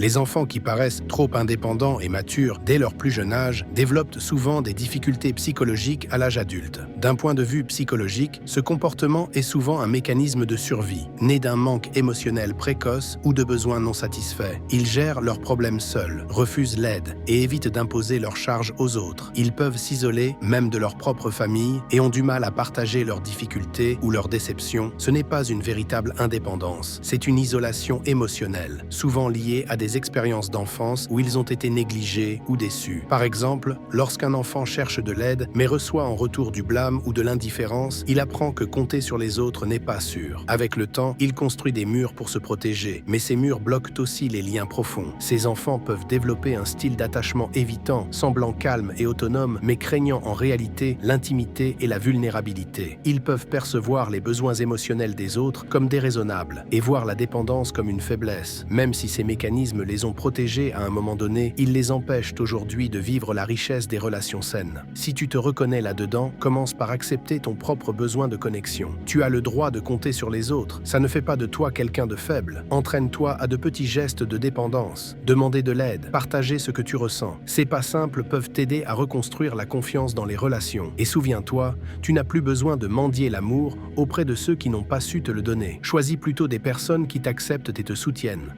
Les enfants qui paraissent trop indépendants et matures dès leur plus jeune âge développent souvent des difficultés psychologiques à l'âge adulte. D'un point de vue psychologique, ce comportement est souvent un mécanisme de survie, né d'un manque émotionnel précoce ou de besoins non satisfaits. Ils gèrent leurs problèmes seuls, refusent l'aide et évitent d'imposer leurs charges aux autres. Ils peuvent s'isoler, même de leur propre famille, et ont du mal à partager leurs difficultés ou leurs déceptions. Ce n'est pas une véritable indépendance, c'est une isolation émotionnelle, souvent liée à des expériences d'enfance où ils ont été négligés ou déçus. Par exemple, lorsqu'un enfant cherche de l'aide mais reçoit en retour du blâme ou de l'indifférence, il apprend que compter sur les autres n'est pas sûr. Avec le temps, il construit des murs pour se protéger, mais ces murs bloquent aussi les liens profonds. Ces enfants peuvent développer un style d'attachement évitant, semblant calme et autonome, mais craignant en réalité l'intimité et la vulnérabilité. Ils peuvent percevoir les besoins émotionnels des autres comme déraisonnables et voir la dépendance comme une faiblesse. Même si ces mécanismes les ont protégés à un moment donné, ils les empêchent aujourd'hui de vivre la richesse des relations saines. Si tu te reconnais là-dedans, commence par accepter ton propre besoin de connexion. Tu as le droit de compter sur les autres. Ça ne fait pas de toi quelqu'un de faible. Entraîne-toi à de petits gestes de dépendance. Demander de l'aide, partager ce que tu ressens. Ces pas simples peuvent t'aider à reconstruire la confiance dans les relations. Et souviens-toi, tu n'as plus besoin de mendier l'amour auprès de ceux qui n'ont pas su te le donner. Choisis plutôt des personnes qui t'acceptent et te soutiennent.